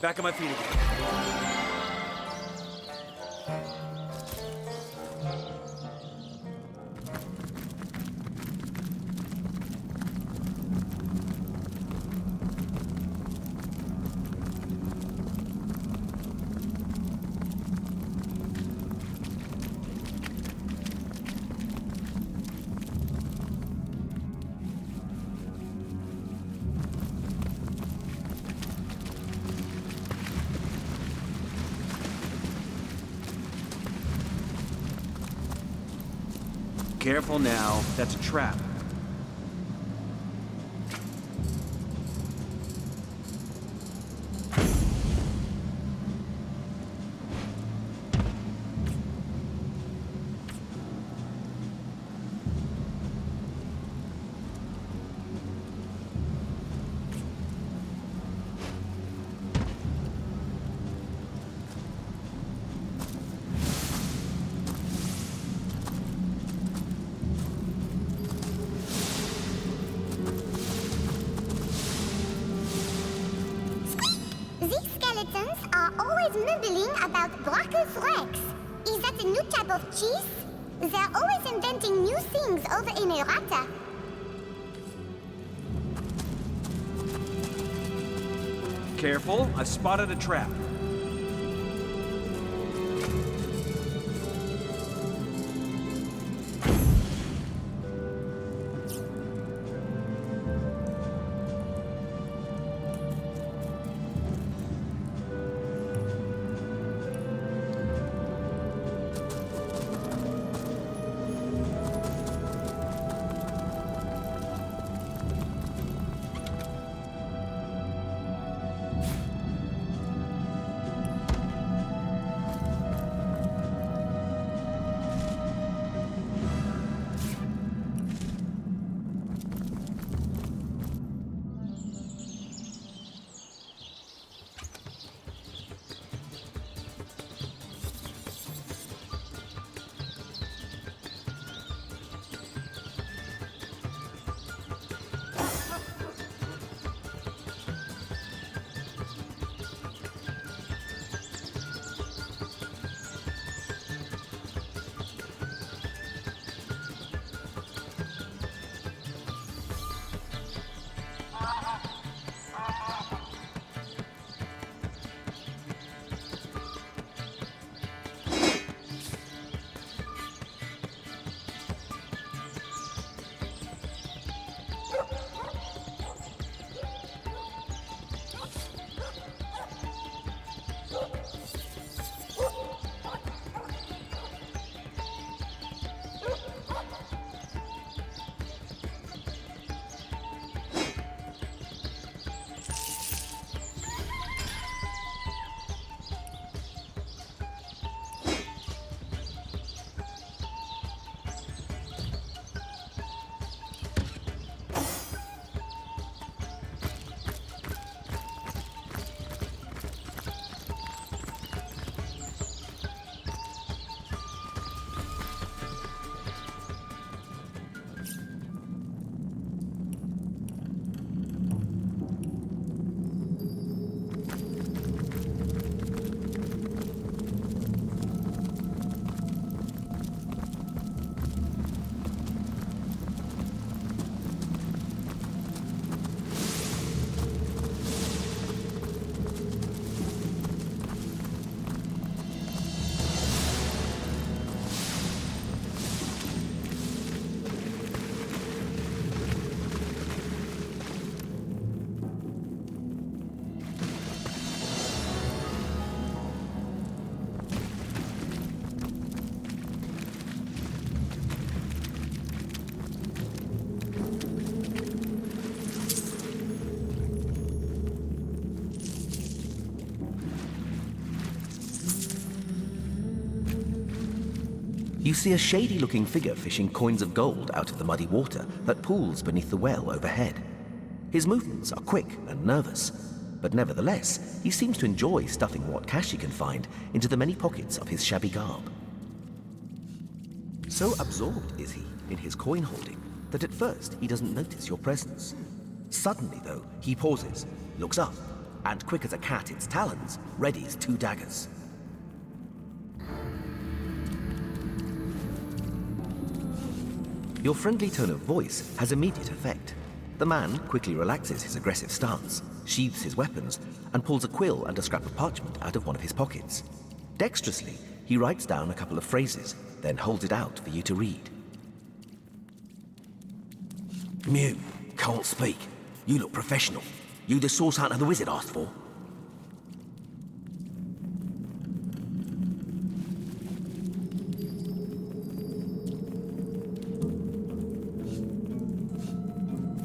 Back on my feet again. Careful now, that's a trap. Mumbling about Brachus Rex. Is that a new type of cheese? They're always inventing new things over in Errata. Careful, I spotted a trap. You see a shady-looking figure fishing coins of gold out of the muddy water that pools beneath the well overhead. His movements are quick and nervous, but nevertheless, he seems to enjoy stuffing what cash he can find into the many pockets of his shabby garb. So absorbed is he in his coin holding that at first he doesn't notice your presence. Suddenly, though, he pauses, looks up, and quick as a cat its talons, readies 2 daggers. Your friendly tone of voice has immediate effect. The man quickly relaxes his aggressive stance, sheathes his weapons, and pulls a quill and a scrap of parchment out of one of his pockets. Dexterously, he writes down a couple of phrases, then holds it out for you to read. Mute, can't speak. You look professional. You the source hunter the wizard asked for?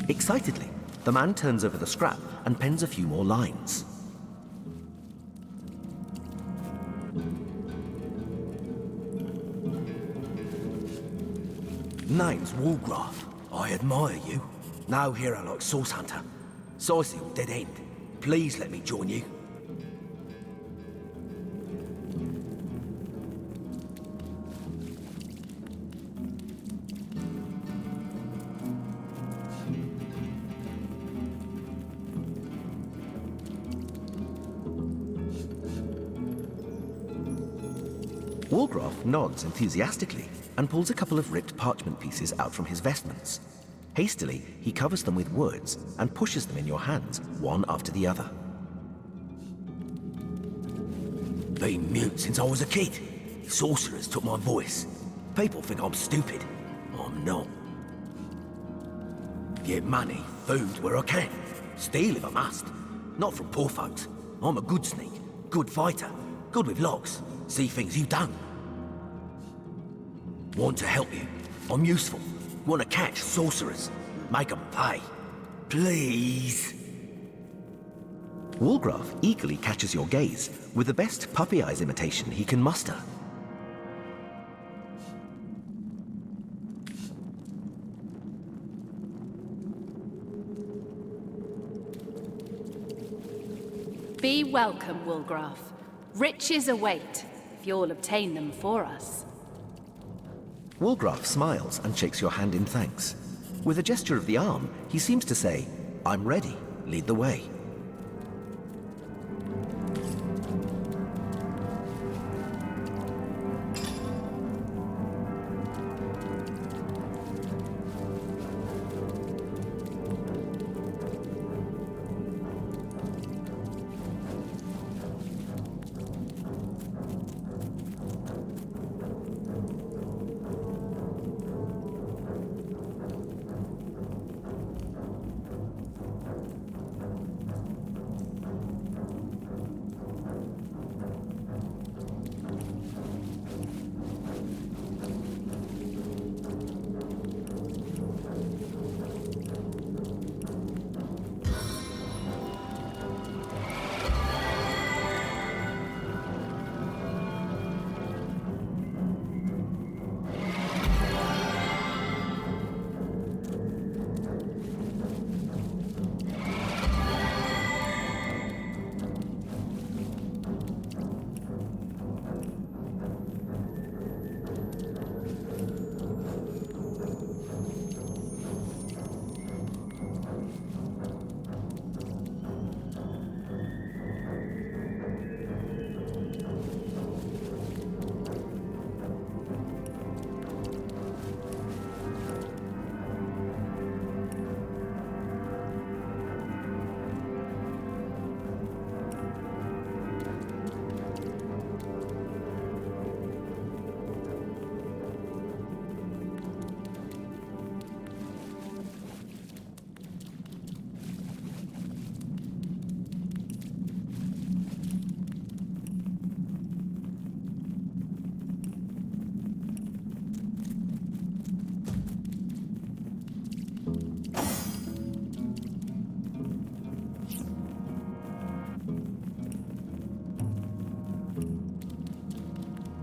Excitedly, the man turns over the scrap and pens a few more lines. Name's Walgraf. I admire you. No hero like Source Hunter. Sizeal, dead end. Please let me join you. Walgraf nods enthusiastically and pulls a couple of ripped parchment pieces out from his vestments. Hastily, he covers them with words and pushes them in your hands, one after the other. Been mute since I was a kid. Sorcerers took my voice. People think I'm stupid. I'm not. Get money, food where I can. Steal if I must. Not from poor folks. I'm a good sneak, good fighter, good with locks. See things you don't. Want to help you. I'm useful. Want to catch sorcerers. Make them pay. Please. Walgraf eagerly catches your gaze with the best puppy eyes imitation he can muster. Be welcome, Walgraf. Riches await, if you'll obtain them for us. Walgraf smiles and shakes your hand in thanks. With a gesture of the arm, he seems to say, I'm ready, lead the way.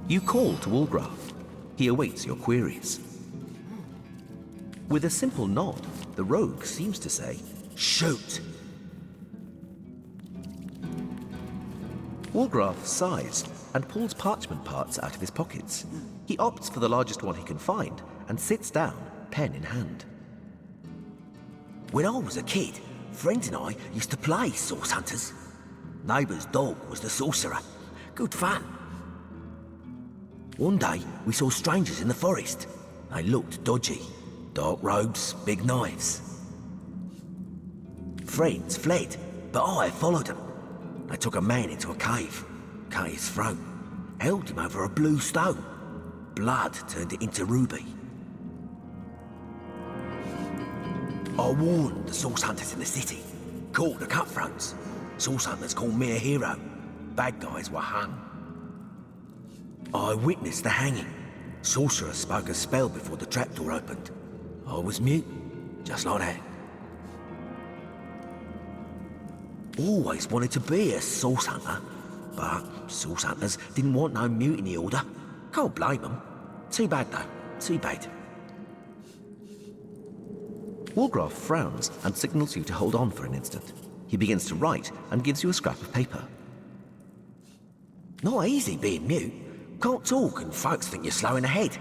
You call to Walgraf. He awaits your queries. With a simple nod, the rogue seems to say, shoot! Walgraf sighs and pulls parchment parts out of his pockets. He opts for the largest one he can find and sits down, pen in hand. When I was a kid, friends and I used to play source hunters. Neighbour's dog was the sorcerer. Good fun. One day, we saw strangers in the forest. They looked dodgy. Dark robes, big knives. Friends fled, but I followed them. They took a man into a cave, cut his throat, held him over a blue stone. Blood turned it into ruby. I warned the source hunters in the city. Caught the cutthroats. Source hunters called me a hero. Bad guys were hung. I witnessed the hanging. Sorcerer spoke a spell before the trapdoor opened. I was mute, just like that. Always wanted to be a source hunter, but source hunters didn't want no mutiny order. Can't blame them. Too bad though, too bad. Wargraf frowns and signals you to hold on for an instant. He begins to write and gives you a scrap of paper. Not easy being mute. Can't talk and folks think you're slow in the head.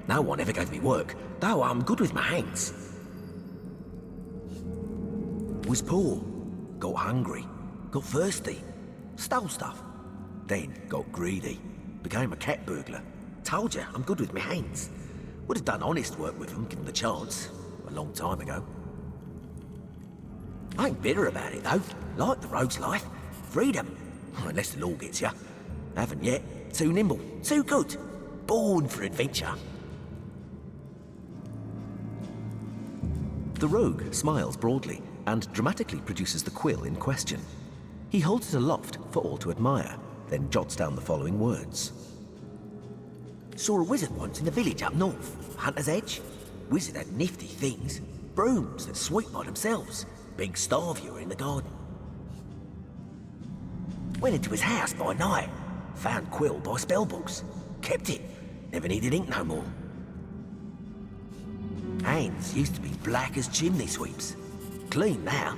No one ever gave me work, though I'm good with my hands. Was poor, got hungry, got thirsty, stole stuff. Then got greedy, became a cat burglar. Told you, I'm good with my hands. Would have done honest work with them, given the chance, a long time ago. I ain't bitter about it, though. Like the rogue's life. Freedom. Unless the law gets you. Haven't yet. Too nimble. Too good. Born for adventure. The rogue smiles broadly and dramatically produces the quill in question. He holds it aloft for all to admire, then jots down the following words. Saw a wizard once in the village up north. Hunter's Edge. Wizard had nifty things. Brooms that sweep by themselves. Big star viewer in the garden. Went into his house by night. Found quill by spellbooks. Kept it. Never needed ink no more. Hands used to be black as chimney sweeps. Clean now.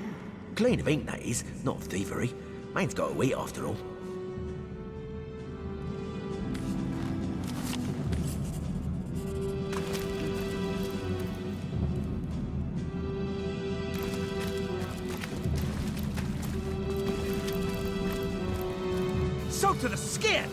Clean of ink, that is, not of thievery. Man's got to eat after all. Soaked to the skin!